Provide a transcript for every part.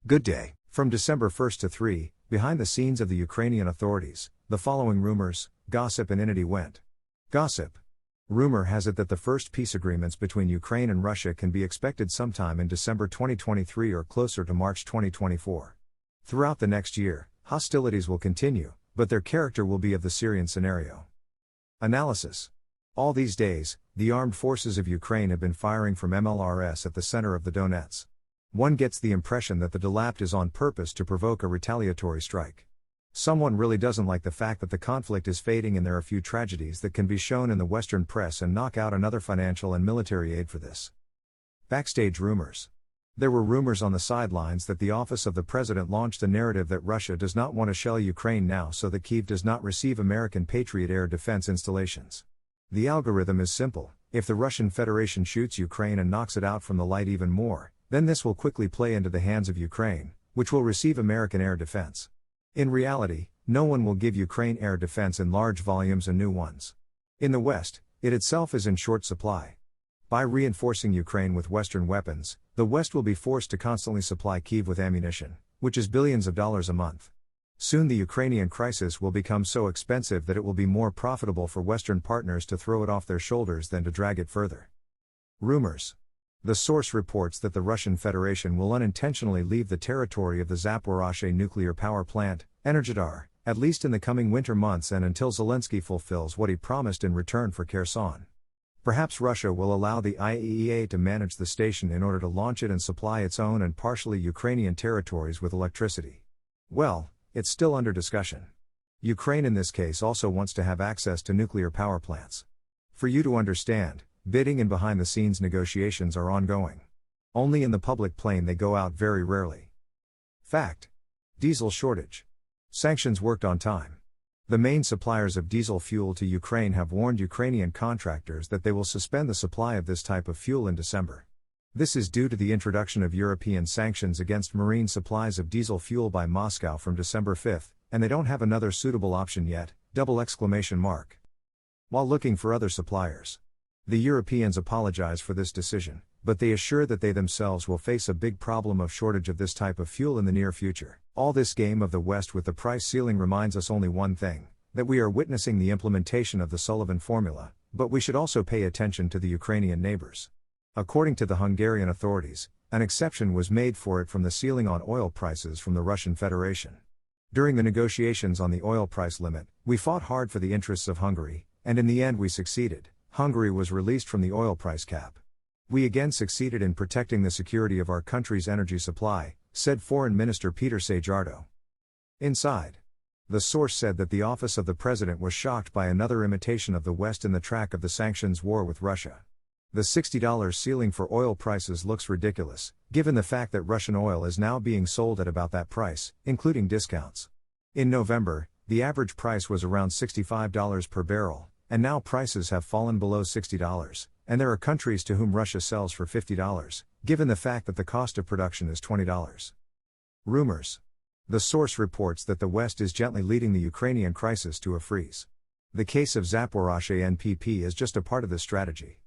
Good day. From December 1st to 3, behind the scenes of the Ukrainian authorities, the following rumors, gossip and entity went. Gossip. Rumor has it that the first peace agreements between Ukraine and Russia can be expected sometime in December 2023 or closer to March 2024. Throughout the next year, hostilities will continue, but their character will be of the Syrian scenario. Analysis. All these days, the armed forces of Ukraine have been firing from MLRS at the center of the Donets. One gets the impression that the DLAP is on purpose to provoke a retaliatory strike. Someone really doesn't like the fact that the conflict is fading and there are few tragedies that can be shown in the Western press and knock out another financial and military aid for this. Backstage rumors. There were rumors on the sidelines that the office of the president launched a narrative that Russia does not want to shell Ukraine now so that Kyiv does not receive American Patriot air defense installations. The algorithm is simple: if the Russian Federation shoots Ukraine and knocks it out from the light even more, then this will quickly play into the hands of Ukraine, which will receive American air defense. In reality, no one will give Ukraine air defense in large volumes and new ones. In the West, it itself is in short supply. By reinforcing Ukraine with Western weapons, the West will be forced to constantly supply Kyiv with ammunition, which is billions of dollars a month. Soon the Ukrainian crisis will become so expensive that it will be more profitable for Western partners to throw it off their shoulders than to drag it further. Rumors. The source reports that the Russian Federation will unintentionally leave the territory of the Zaporizhzhia nuclear power plant, Energodar, at least in the coming winter months and until Zelensky fulfills what he promised in return for Kherson. Perhaps Russia will allow the IAEA to manage the station in order to launch it and supply its own and partially Ukrainian territories with electricity. Well, it's still under discussion. Ukraine in this case also wants to have access to nuclear power plants. For you to understand, bidding and behind-the-scenes negotiations are ongoing. Only in the public plane they go out very rarely. Fact. Diesel shortage. Sanctions worked on time. The main suppliers of diesel fuel to Ukraine have warned Ukrainian contractors that they will suspend the supply of this type of fuel in December. This is due to the introduction of European sanctions against marine supplies of diesel fuel by Moscow from December 5, and they don't have another suitable option yet, ! While looking for other suppliers. The Europeans apologize for this decision, but they assure that they themselves will face a big problem of shortage of this type of fuel in the near future. All this game of the West with the price ceiling reminds us only one thing, that we are witnessing the implementation of the Sullivan formula, but we should also pay attention to the Ukrainian neighbors. According to the Hungarian authorities, an exception was made for it from the ceiling on oil prices from the Russian Federation. During the negotiations on the oil price limit, we fought hard for the interests of Hungary, and in the end we succeeded. Hungary was released from the oil price cap. We again succeeded in protecting the security of our country's energy supply, said Foreign Minister Peter Szijjártó. Inside. The source said that the office of the president was shocked by another imitation of the West in the track of the sanctions war with Russia. The $60 ceiling for oil prices looks ridiculous, given the fact that Russian oil is now being sold at about that price, including discounts. In November, the average price was around $65 per barrel. And now prices have fallen below $60, and there are countries to whom Russia sells for $50, given the fact that the cost of production is $20. Rumors. The source reports that the West is gently leading the Ukrainian crisis to a freeze. The case of Zaporizhzhia NPP is just a part of this strategy.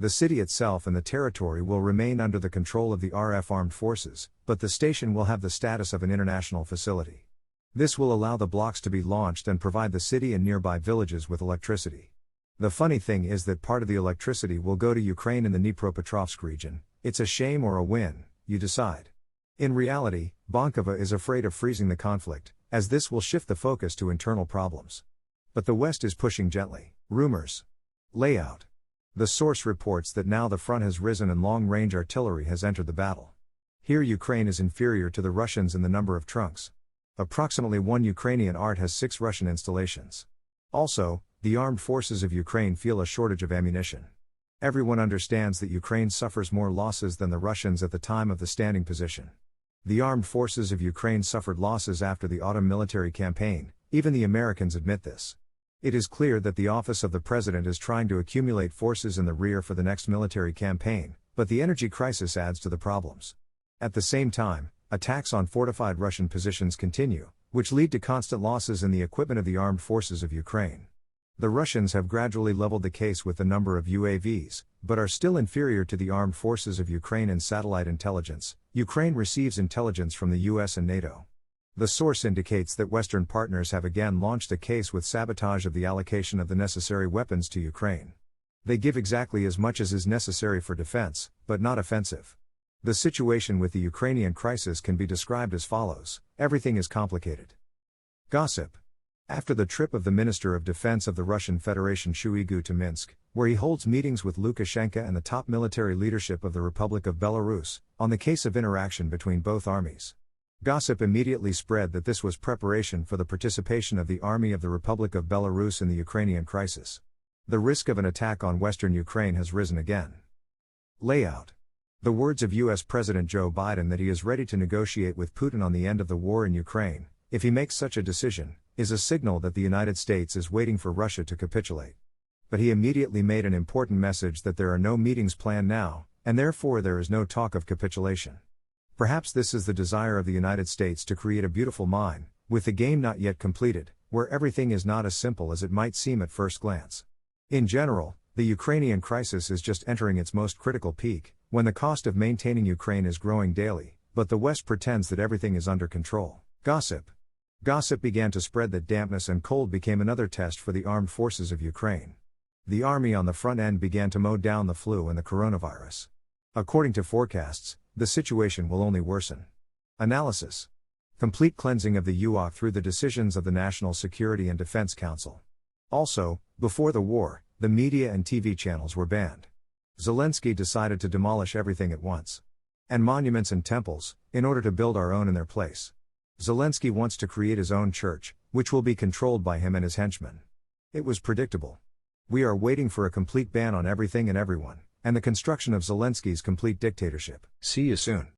The city itself and the territory will remain under the control of the RF armed forces, but the station will have the status of an international facility. This will allow the blocks to be launched and provide the city and nearby villages with electricity. The funny thing is that part of the electricity will go to Ukraine in the Dnipropetrovsk region. It's a shame or a win, you decide. In reality, Bankova is afraid of freezing the conflict, as this will shift the focus to internal problems. But the West is pushing gently. Rumors. Layout. The source reports that now the front has risen and long-range artillery has entered the battle. Here Ukraine is inferior to the Russians in the number of trunks. Approximately one Ukrainian art has 6 Russian installations. Also, the armed forces of Ukraine feel a shortage of ammunition. Everyone understands that Ukraine suffers more losses than the Russians at the time of the standing position. The armed forces of Ukraine suffered losses after the autumn military campaign, even the Americans admit this. It is clear that the office of the president is trying to accumulate forces in the rear for the next military campaign, but the energy crisis adds to the problems. At the same time, attacks on fortified Russian positions continue, which lead to constant losses in the equipment of the armed forces of Ukraine. The Russians have gradually leveled the case with the number of UAVs, but are still inferior to the armed forces of Ukraine in satellite intelligence, Ukraine receives intelligence from the US and NATO. The source indicates that Western partners have again launched a case with sabotage of the allocation of the necessary weapons to Ukraine. They give exactly as much as is necessary for defense, but not offensive. The situation with the Ukrainian crisis can be described as follows: everything is complicated. Gossip. After the trip of the Minister of Defense of the Russian Federation Shoigu to Minsk, where he holds meetings with Lukashenko and the top military leadership of the Republic of Belarus, on the case of interaction between both armies, gossip immediately spread that this was preparation for the participation of the Army of the Republic of Belarus in the Ukrainian crisis. The risk of an attack on western Ukraine has risen again. Layout. The words of US President Joe Biden that he is ready to negotiate with Putin on the end of the war in Ukraine, if he makes such a decision, is a signal that the United States is waiting for Russia to capitulate. But he immediately made an important message that there are no meetings planned now, and therefore there is no talk of capitulation. Perhaps this is the desire of the United States to create a beautiful mine, with the game not yet completed, where everything is not as simple as it might seem at first glance. In general, the Ukrainian crisis is just entering its most critical peak, when the cost of maintaining Ukraine is growing daily, but the West pretends that everything is under control. Gossip. Gossip began to spread that dampness and cold became another test for the armed forces of Ukraine. The army on the front end began to mow down the flu and the coronavirus. According to forecasts, the situation will only worsen. Analysis. Complete cleansing of the UOC through the decisions of the National Security and Defense Council. Also, before the war, the media and TV channels were banned. Zelensky decided to demolish everything at once. And monuments and temples, in order to build our own in their place. Zelensky wants to create his own church, which will be controlled by him and his henchmen. It was predictable. We are waiting for a complete ban on everything and everyone, and the construction of Zelensky's complete dictatorship. See you soon.